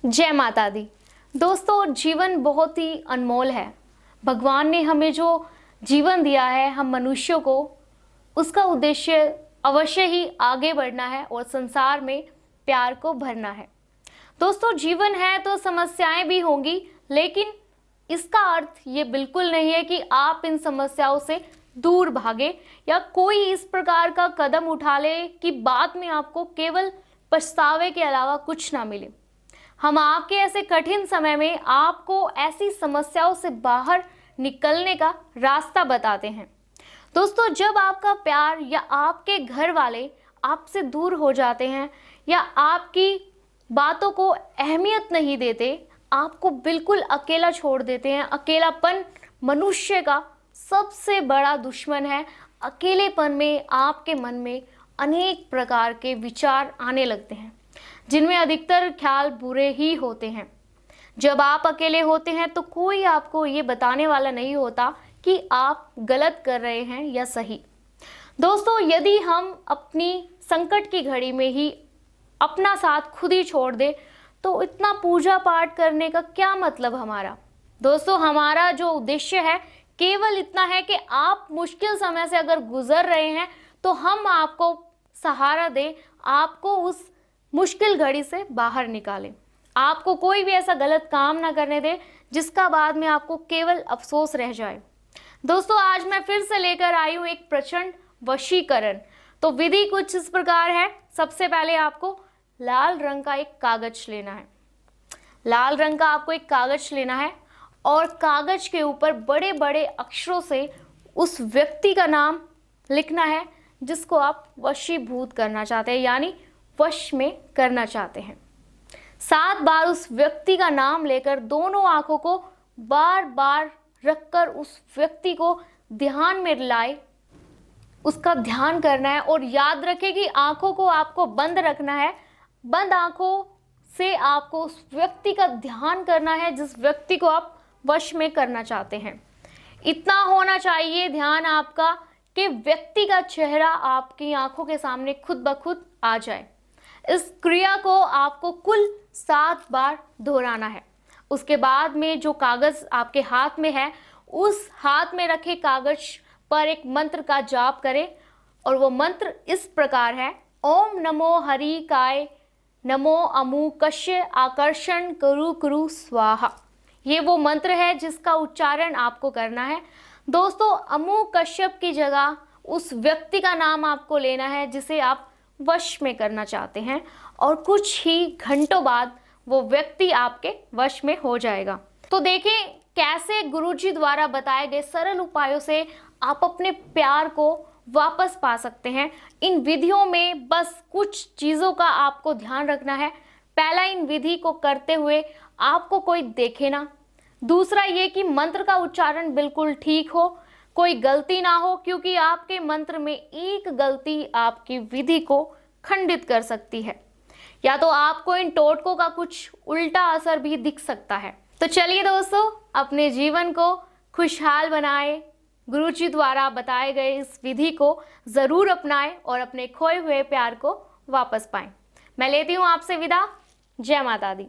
जय माता दी। दोस्तों, जीवन बहुत ही अनमोल है। भगवान ने हमें जो जीवन दिया है, हम मनुष्यों को, उसका उद्देश्य अवश्य ही आगे बढ़ना है और संसार में प्यार को भरना है। दोस्तों, जीवन है तो समस्याएं भी होंगी, लेकिन इसका अर्थ ये बिल्कुल नहीं है कि आप इन समस्याओं से दूर भागे या कोई इस प्रकार का कदम उठा ले कि बाद में आपको केवल पछतावे के अलावा कुछ ना मिले। हम आपके ऐसे कठिन समय में आपको ऐसी समस्याओं से बाहर निकलने का रास्ता बताते हैं। दोस्तों, जब आपका प्यार या आपके घर वाले आपसे दूर हो जाते हैं या आपकी बातों को अहमियत नहीं देते, आपको बिल्कुल अकेला छोड़ देते हैं। अकेलापन मनुष्य का सबसे बड़ा दुश्मन है। अकेलेपन में आपके मन में अनेक प्रकार के विचार आने लगते हैं, जिनमें अधिकतर ख्याल बुरे ही होते हैं। जब आप अकेले होते हैं तो कोई आपको ये बताने वाला नहीं होता कि आप गलत कर रहे हैं या सही। दोस्तों, यदि हम अपनी संकट की घड़ी में ही अपना साथ खुद ही छोड़ दे तो इतना पूजा पाठ करने का क्या मतलब हमारा। दोस्तों, हमारा जो उद्देश्य है केवल इतना है कि आप मुश्किल समय से अगर गुजर रहे हैं तो हम आपको सहारा दें, आपको उस मुश्किल घड़ी से बाहर निकालें। आपको कोई भी ऐसा गलत काम ना करने दे जिसका बाद में आपको केवल अफसोस रह जाए। दोस्तों, आज मैं फिर से लेकर आई हूँ एक प्रचंड वशीकरण। तो विधि कुछ इस प्रकार है। सबसे पहले आपको लाल रंग का एक कागज लेना है। लाल रंग का आपको एक कागज लेना है और कागज के ऊपर बड़े बड़े अक्षरों से उस व्यक्ति का नाम लिखना है जिसको आप वशीभूत करना चाहते हैं, यानी वश में करना चाहते हैं। 7 बार उस व्यक्ति का नाम लेकर दोनों आंखों को बार बार रखकर उस व्यक्ति को ध्यान में लाए, उसका ध्यान करना है। और याद रखें कि आंखों को आपको बंद रखना है। बंद आंखों से आपको उस व्यक्ति का ध्यान करना है जिस व्यक्ति को आप वश में करना चाहते हैं। इतना होना चाहिए ध्यान आपका कि व्यक्ति का चेहरा आपकी आंखों के सामने खुद ब खुद आ जाए। इस क्रिया को आपको कुल 7 बार दोहराना है। उसके बाद में जो कागज आपके हाथ में है, उस हाथ में रखे कागज पर एक मंत्र का जाप करें और वो मंत्र इस प्रकार है। ओम नमो हरि काय नमो अमुकस्य आकर्षण कुरु कुरु स्वाहा। ये वो मंत्र है जिसका उच्चारण आपको करना है। दोस्तों, अमुक कश्यप की जगह उस व्यक्ति का नाम आपको लेना है जिसे आप वश में करना चाहते हैं, और कुछ ही घंटों बाद वो व्यक्ति आपके वश में हो जाएगा। तो देखें कैसे गुरुजी द्वारा बताए गए सरल उपायों से आप अपने प्यार को वापस पा सकते हैं। इन विधियों में बस कुछ चीज़ों का आपको ध्यान रखना है। पहला, इन विधि को करते हुए आपको कोई देखे ना। दूसरा ये कि मंत्र का उच्चारण बिल्कुल ठीक हो, कोई गलती ना हो, क्योंकि आपके मंत्र में एक गलती आपकी विधि को खंडित कर सकती है, या तो आपको इन टोटकों का कुछ उल्टा असर भी दिख सकता है। तो चलिए दोस्तों, अपने जीवन को खुशहाल बनाएं। गुरुजी द्वारा बताए गए इस विधि को ज़रूर अपनाएं और अपने खोए हुए प्यार को वापस पाएं। मैं लेती हूँ आपसे विदा। जय माता दी।